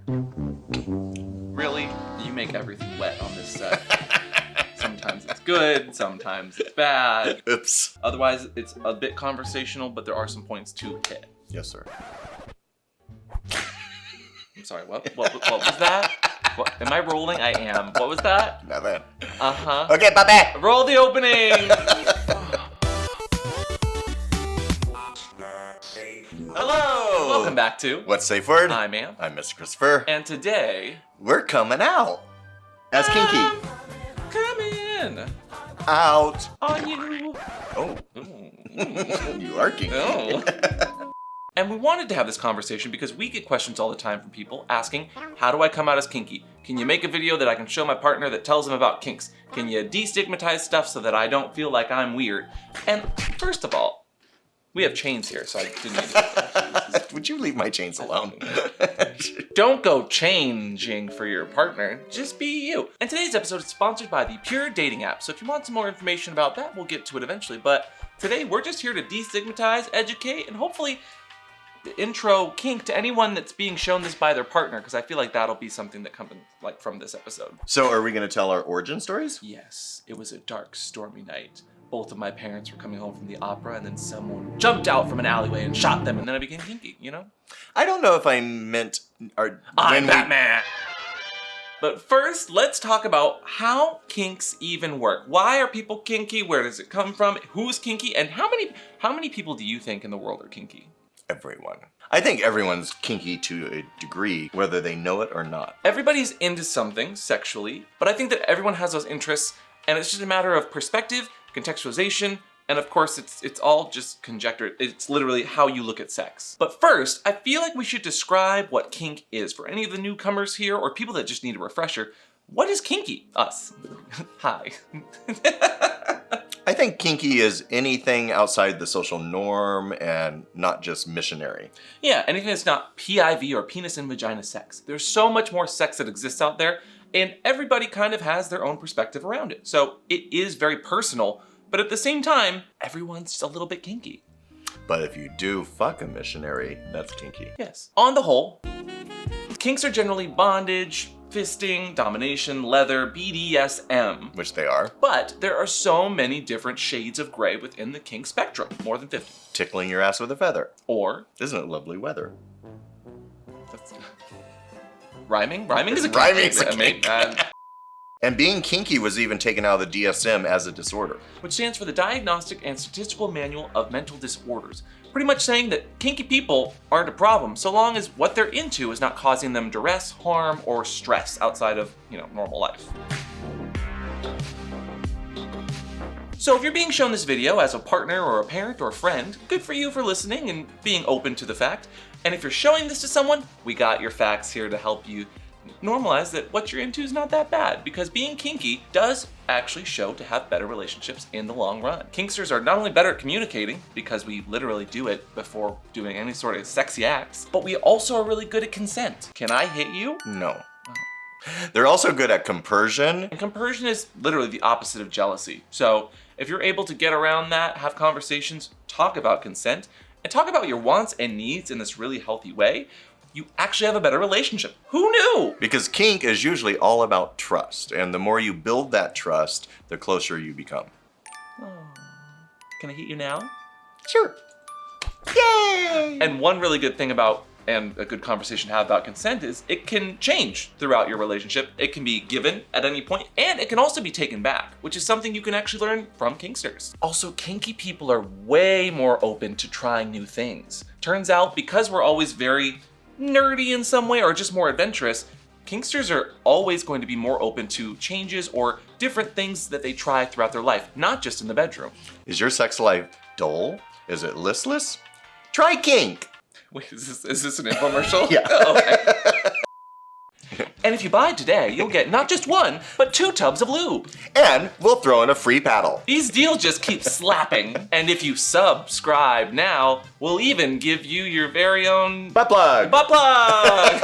Really? You make everything wet on this set. Sometimes it's good, sometimes it's bad. Oops. Otherwise, it's a bit conversational, but there are some points to hit. Yes, sir. I'm sorry, what was that? What, am I rolling? I am. What was that? Nothing. Uh-huh. Okay, bye-bye. Roll the opening! Hello! Welcome back to What's Safeword? I'm Am. I'm Mr. Christopher. And today... We're coming out. As Kinky. Come in! Out. On you! Oh. Ooh. You are kinky. Oh. And we wanted to have this conversation because we get questions all the time from people asking, how do I come out as kinky? Can you make a video that I can show my partner that tells him about kinks? Can you destigmatize stuff so that I don't feel like I'm weird? And first of all, we have chains here, so I didn't need to. Would you leave my chains alone? Don't go changing for your partner, just be you. And today's episode is sponsored by the Pure Dating app, so if you want some more information about that, we'll get to it eventually. But today, we're just here to destigmatize, educate, and hopefully intro kink to anyone that's being shown this by their partner, because I feel like that'll be something that comes from this episode. So are we going to tell our origin stories? Yes, it was a dark, stormy night. Both of my parents were coming home from the opera, and then someone jumped out from an alleyway and shot them, and then I became kinky, you know? I don't know if I meant... I'm Batman! But first, let's talk about how kinks even work. Why are people kinky? Where does it come from? Who's kinky? And how many people do you think in the world are kinky? Everyone. I think everyone's kinky to a degree, whether they know it or not. Everybody's into something sexually, but I think that everyone has those interests, and it's just a matter of perspective, contextualization, and of course it's all just conjecture. It's literally how you look at sex. But first, I feel like we should describe what kink is. For any of the newcomers here, or people that just need a refresher, what is kinky? Us. Hi. I think kinky is anything outside the social norm and not just missionary. Yeah, anything that's not PIV or penis and vagina sex. There's so much more sex that exists out there, and everybody kind of has their own perspective around it. So it is very personal, but at the same time, everyone's just a little bit kinky. But if you do fuck a missionary, that's kinky. Yes. On the whole, kinks are generally bondage, fisting, domination, leather, BDSM. Which they are. But there are so many different shades of gray within the kink spectrum, more than 50. Tickling your ass with a feather. Or... Isn't it lovely weather? That's... Rhyming? Rhyming is a kink. Rhyming's a kink. And being kinky was even taken out of the DSM as a disorder. Which stands for the Diagnostic and Statistical Manual of Mental Disorders. Pretty much saying that kinky people aren't a problem so long as what they're into is not causing them duress, harm, or stress outside of, normal life. So if you're being shown this video as a partner or a parent or a friend, good for you for listening and being open to the fact. And if you're showing this to someone, we got your facts here to help you normalize that what you're into is not that bad, because being kinky does actually show to have better relationships in the long run. Kinksters are not only better at communicating, because we literally do it before doing any sort of sexy acts, but we also are really good at consent. Can I hit you? No. They're also good at compersion. And compersion is literally the opposite of jealousy. So if you're able to get around that, have conversations, talk about consent, and talk about your wants and needs in this really healthy way, you actually have a better relationship. Who knew? Because kink is usually all about trust, and the more you build that trust, the closer you become. Oh. Can I hit you now? Sure. Yay! And one really good thing about, and a good conversation to have about consent is, it can change throughout your relationship. It can be given at any point, and it can also be taken back, which is something you can actually learn from Kinksters. Also, kinky people are way more open to trying new things. Turns out, because we're always very nerdy in some way or just more adventurous, Kinksters are always going to be more open to changes or different things that they try throughout their life, not just in the bedroom. Is your sex life dull? Is it listless? Try kink! Wait, is this an infomercial? Yeah. Oh, okay. And if you buy today, you'll get not just one, but 2 tubs of lube. And we'll throw in a free paddle. These deals just keep slapping. And if you subscribe now, we'll even give you your very own butt plug. Butt plug!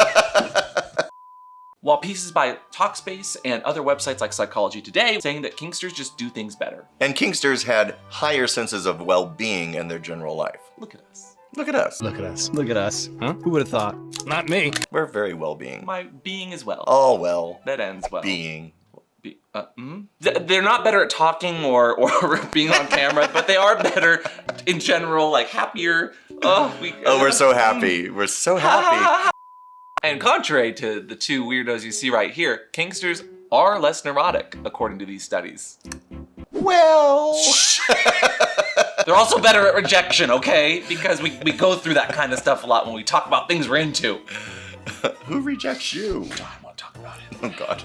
While pieces by Talkspace and other websites like Psychology Today saying that Kinksters just do things better. And Kinksters had higher senses of well-being in their general life. Look at us. Look at us. Look at us. Look at us. Huh? Who would have thought? Not me. We're very well-being. My being as well. All well. That ends well. Being. They're not better at talking or being on camera, but they are better in general, like happier. We're so happy. We're so happy. And contrary to the two weirdos you see right here, Kinksters are less neurotic, according to these studies. Well. They're also better at rejection, okay? Because we go through that kind of stuff a lot when we talk about things we're into. Who rejects you? I don't want to talk about it. Oh, God.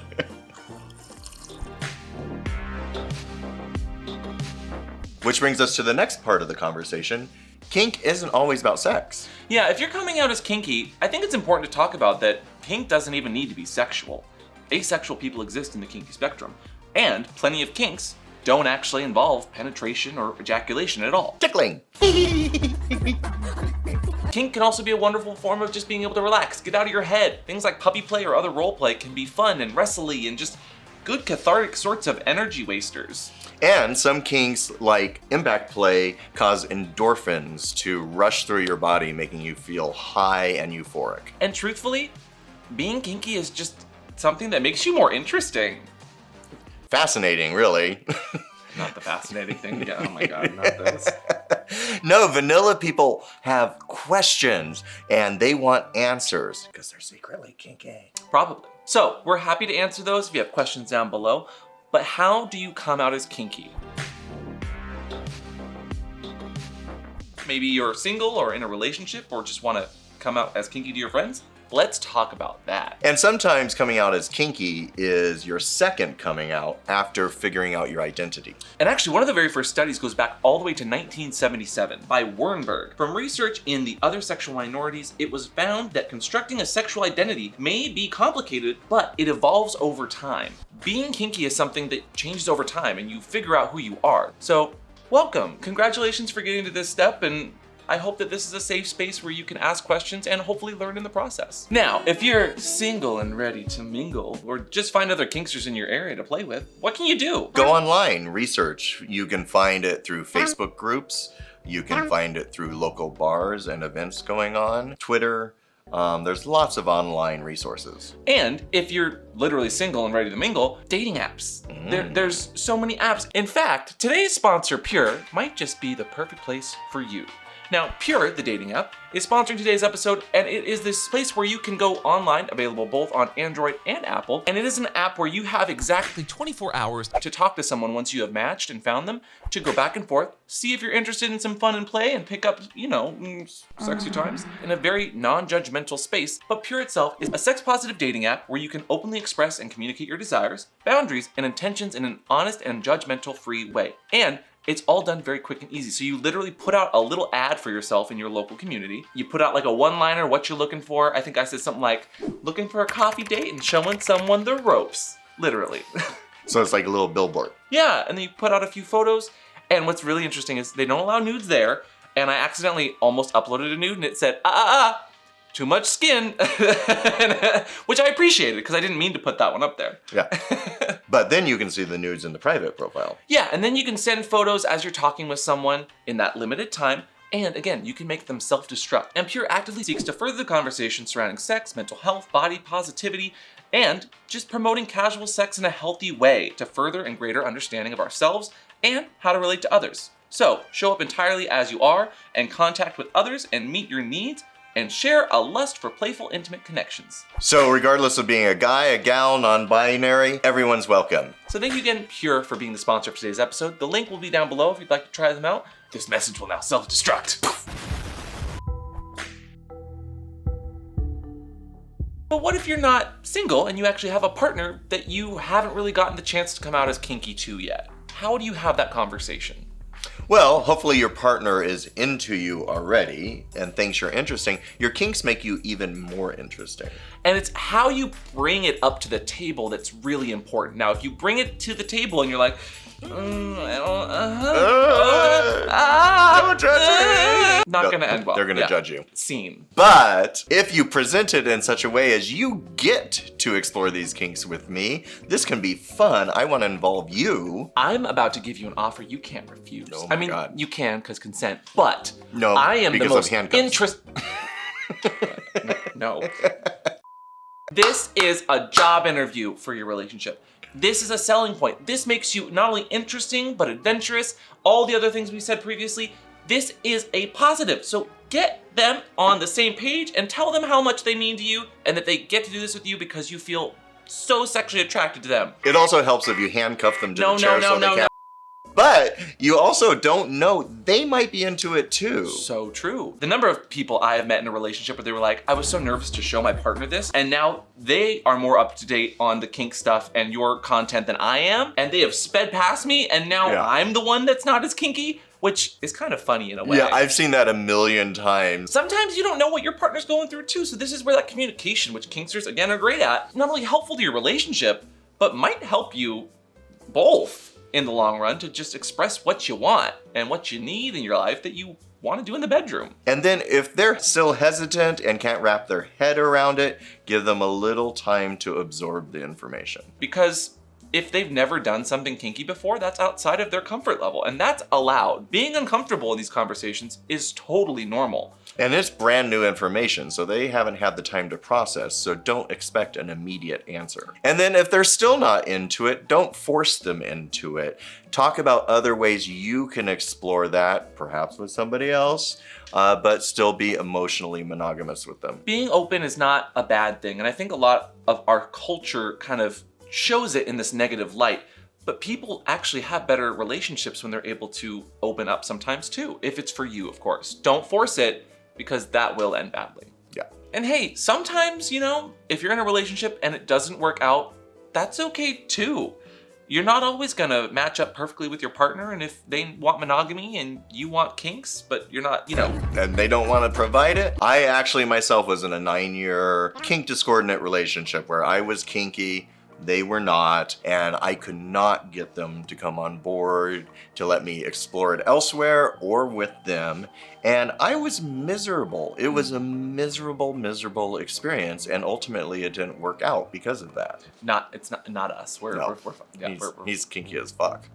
Which brings us to the next part of the conversation. Kink isn't always about sex. Yeah, if you're coming out as kinky, I think it's important to talk about that kink doesn't even need to be sexual. Asexual people exist in the kinky spectrum, and plenty of kinks don't actually involve penetration or ejaculation at all. Tickling. Kink can also be a wonderful form of just being able to relax, get out of your head. Things like puppy play or other role play can be fun and wrestly and just good cathartic sorts of energy wasters. And some kinks, like impact play, cause endorphins to rush through your body, making you feel high and euphoric. And truthfully, being kinky is just something that makes you more interesting. Fascinating, really. Not the fascinating thing again. Oh my God, not this. No, vanilla people have questions and they want answers because they're secretly kinky. Probably. So we're happy to answer those if you have questions down below. But how do you come out as kinky? Maybe you're single or in a relationship or just want to come out as kinky to your friends? Let's talk about that. And sometimes coming out as kinky is your second coming out after figuring out your identity. And actually, one of the very first studies goes back all the way to 1977 by Wernberg. From research in the other sexual minorities, it was found that constructing a sexual identity may be complicated, but it evolves over time. Being kinky is something that changes over time and you figure out who you are. So, welcome. Congratulations for getting to this step, and I hope that this is a safe space where you can ask questions and hopefully learn in the process. Now, if you're single and ready to mingle, or just find other Kinksters in your area to play with, what can you do? Go online, research. You can find it through Facebook groups. You can find it through local bars and events going on, Twitter. There's lots of online resources. And if you're literally single and ready to mingle, dating apps. There's so many apps. In fact, today's sponsor, Pure, might just be the perfect place for you. Now, Pure, the dating app, is sponsoring today's episode, and it is this place where you can go online, available both on Android and Apple, and it is an app where you have exactly 24 hours to talk to someone once you have matched and found them, to go back and forth, see if you're interested in some fun and play, and pick up, sexy times in a very non-judgmental space. But Pure itself is a sex-positive dating app where you can openly express and communicate your desires, boundaries, and intentions in an honest and judgmental-free way. And it's all done very quick and easy. So you literally put out a little ad for yourself in your local community. You put out like a one-liner, what you're looking for. I think I said something like, looking for a coffee date and showing someone the ropes. Literally. So it's like a little billboard. Yeah, and then you put out a few photos. And what's really interesting is they don't allow nudes there. And I accidentally almost uploaded a nude and it said, too much skin, which I appreciated because I didn't mean to put that one up there. Yeah. But then you can see the nudes in the private profile. Yeah, and then you can send photos as you're talking with someone in that limited time. And again, you can make them self-destruct. And Pure actively seeks to further the conversation surrounding sex, mental health, body positivity, and just promoting casual sex in a healthy way to further and greater understanding of ourselves and how to relate to others. So, show up entirely as you are and contact with others and meet your needs and share a lust for playful, intimate connections. So regardless of being a guy, a gal, non-binary, everyone's welcome. So thank you again, Pure, for being the sponsor of today's episode. The link will be down below if you'd like to try them out. This message will now self-destruct. But what if you're not single and you actually have a partner that you haven't really gotten the chance to come out as kinky to yet? How do you have that conversation? Well, hopefully your partner is into you already and thinks you're interesting. Your kinks make you even more interesting. And it's how you bring it up to the table that's really important. Now, if you bring it to the table and you're like, Don't judge me. Not gonna end well. They're gonna judge you. Scene. But if you present it in such a way as you get to explore these kinks with me, this can be fun. I want to involve you. I'm about to give you an offer you can't refuse. Oh my I mean, God. you can because consent, but No, I am the because most of handcuffs. No. This is a job interview for your relationship. This is a selling point. This makes you not only interesting, but adventurous. All the other things we said previously. This is a positive. So get them on the same page and tell them how much they mean to you and that they get to do this with you because you feel so sexually attracted to them. It also helps if you handcuff them to the chair so they No. can't. But you also don't know, they might be into it too. So true. The number of people I have met in a relationship where they were like, I was so nervous to show my partner this, and now they are more up to date on the kink stuff and your content than I am, and they have sped past me, and now I'm the one that's not as kinky, which is kind of funny in a way. Yeah, I've seen that a million times. Sometimes you don't know what your partner's going through too, so this is where that communication, which Kinksters again are great at, not only helpful to your relationship, but might help you both in the long run to just express what you want and what you need in your life that you want to do in the bedroom. And then if they're still hesitant and can't wrap their head around it, give them a little time to absorb the information. Because if they've never done something kinky before, that's outside of their comfort level, and that's allowed. Being uncomfortable in these conversations is totally normal. And it's brand new information, so they haven't had the time to process, so don't expect an immediate answer. And then if they're still not into it, don't force them into it. Talk about other ways you can explore that, perhaps with somebody else, but still be emotionally monogamous with them. Being open is not a bad thing, and I think a lot of our culture kind of shows it in this negative light. But people actually have better relationships when they're able to open up sometimes too, if it's for you, of course. Don't force it, because that will end badly. Yeah. And hey, sometimes, if you're in a relationship and it doesn't work out, that's okay too. You're not always gonna match up perfectly with your partner, and if they want monogamy and you want kinks, but you're not, And they don't want to provide it. I actually myself was in a 9-year kink discordant relationship where I was kinky, they were not, and I could not get them to come on board to let me explore it elsewhere or with them. And I was miserable. It was a miserable experience, and ultimately it didn't work out because of that. It's not us. We're fine. Yeah, He's kinky as fuck.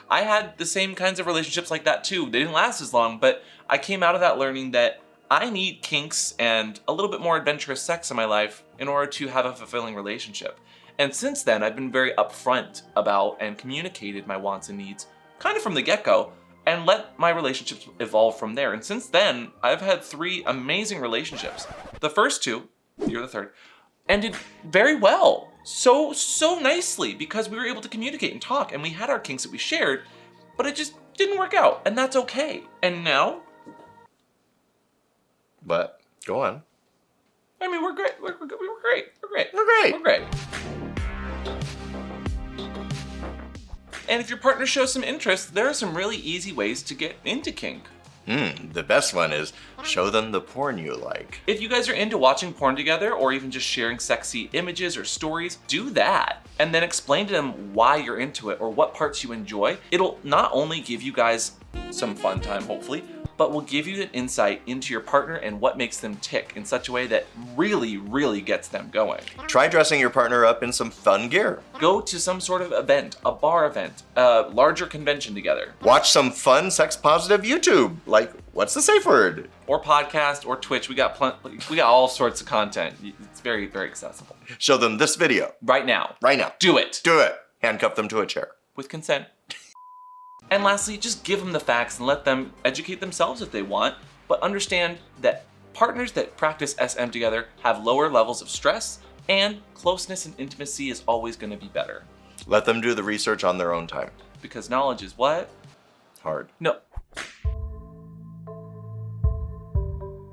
I had the same kinds of relationships like that too. They didn't last as long, but I came out of that learning that I need kinks and a little bit more adventurous sex in my life in order to have a fulfilling relationship. And since then, I've been very upfront about and communicated my wants and needs kind of from the get-go and let my relationships evolve from there. And since then, I've had 3 amazing relationships. The first 2, you're the third, ended very well. So nicely because we were able to communicate and talk, and we had our kinks that we shared, but it just didn't work out, and that's okay. And now, But go on. I mean, we're great. We're great. And if your partner shows some interest, there are some really easy ways to get into kink. The best one is show them the porn you like. If you guys are into watching porn together or even just sharing sexy images or stories, do that. And then explain to them why you're into it or what parts you enjoy. It'll not only give you guys some fun time, hopefully, but will give you an insight into your partner and what makes them tick in such a way that really gets them going. Try dressing your partner up in some fun gear. Go to some sort of event, a bar event, a larger convention together. Watch some fun sex-positive YouTube, like What's the Safeword? Or podcast, or Twitch. We got all sorts of content. It's very accessible. Show them this video. Right now. Do it. Handcuff them to a chair. With consent. And lastly, just give them the facts and let them educate themselves if they want, but understand that partners that practice SM together have lower levels of stress, and closeness and intimacy is always going to be better. Let them do the research on their own time. Because knowledge is what? Hard. No.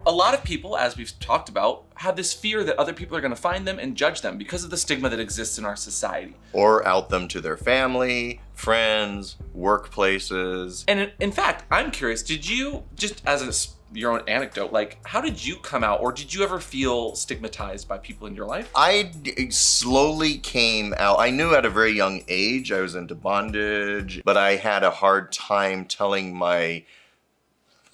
A lot of people, as we've talked about, have this fear that other people are going to find them and judge them because of the stigma that exists in our society. Or out them to their family, friends, workplaces. And in fact, I'm curious, did you, just as your own anecdote, like, how did you come out, or did you ever feel stigmatized by people in your life? I slowly came out. I knew at a very young age I was into bondage, but I had a hard time telling my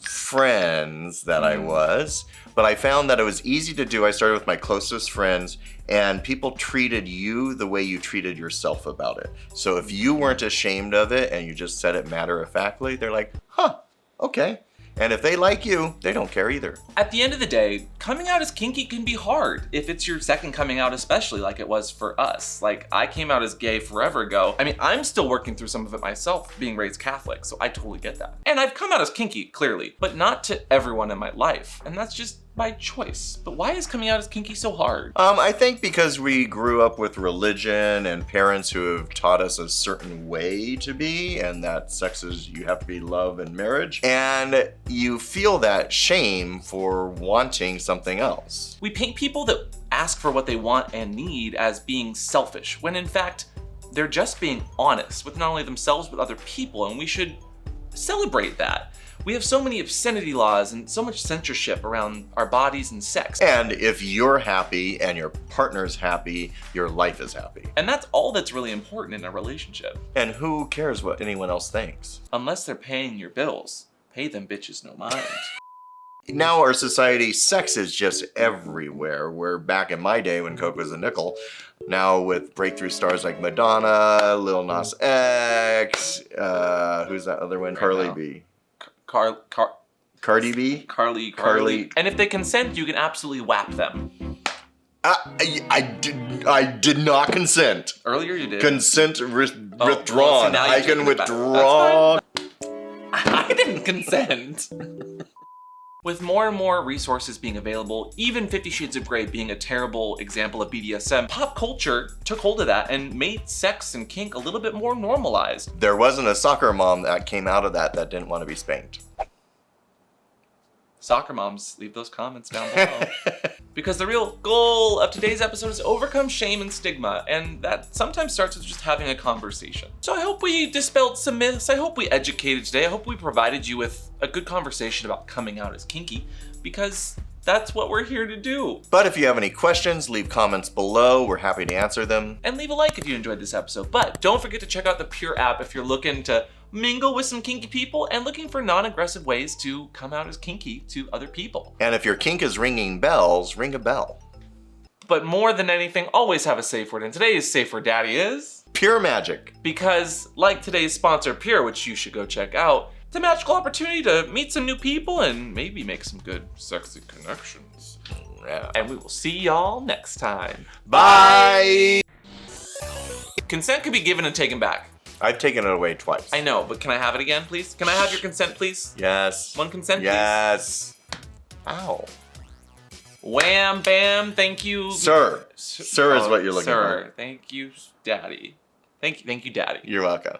friends that I was. But I found that it was easy to do. I started with my closest friends, and people treated you the way you treated yourself about it. So if you weren't ashamed of it and you just said it matter-of-factly, they're like, huh, okay. And if they like you, they don't care either. At the end of the day, coming out as kinky can be hard. If it's your second coming out, especially like it was for us. Like, I came out as gay forever ago. I mean, I'm still working through some of it myself, being raised Catholic, so I totally get that. And I've come out as kinky, clearly, but not to everyone in my life. And that's just by choice. But why is coming out as kinky so hard? I think because we grew up with religion and parents who have taught us a certain way to be, and that sex is, you have to be love and marriage. And you feel that shame for wanting something else. We paint people that ask for what they want and need as being selfish, when in fact, they're just being honest with not only themselves, but other people, and we should celebrate that. We have so many obscenity laws and so much censorship around our bodies and sex. And if you're happy and your partner's happy, your life is happy. And that's all that's really important in a relationship. And who cares what anyone else thinks? Unless they're paying your bills. Pay them bitches no mind. Now our society, sex is just everywhere. Where back in my day when Coke was a nickel, now with breakthrough stars like Madonna, Lil Nas X, who's that other one? Carly B. Cardi B? Carly. And if they consent, you can absolutely whap them. I did not consent. Earlier you did. Consent withdrawn. Well, so now I you can take it back. withdraw. I didn't consent. With more and more resources being available, even 50 Shades of Grey being a terrible example of BDSM, pop culture took hold of that and made sex and kink a little bit more normalized. There wasn't a soccer mom that came out of that didn't want to be spanked. Soccer moms, leave those comments down below. Because the real goal of today's episode is to overcome shame and stigma, and that sometimes starts with just having a conversation. So I hope we dispelled some myths, I hope we educated today, I hope we provided you with a good conversation about coming out as kinky, because that's what we're here to do. But if you have any questions, leave comments below, we're happy to answer them. And leave a like if you enjoyed this episode, but don't forget to check out the Pure app if you're looking to mingle with some kinky people and looking for non-aggressive ways to come out as kinky to other people. And if your kink is ringing bells, ring a bell. But more than anything, always have a safe word, and today's safe word, Daddy, is Pure magic. Because like today's sponsor, Pure, which you should go check out, it's a magical opportunity to meet some new people and maybe make some good sexy connections. Yeah. And we will see y'all next time. Bye! Consent can be given and taken back. I've taken it away twice. I know, but can I have it again, please? Can I have your consent, please? Yes. One consent, yes. Ow. Wham, bam, thank you. Sir. Sir is what you're looking for. Sir, thank you, Daddy. Thank you, Daddy. You're welcome.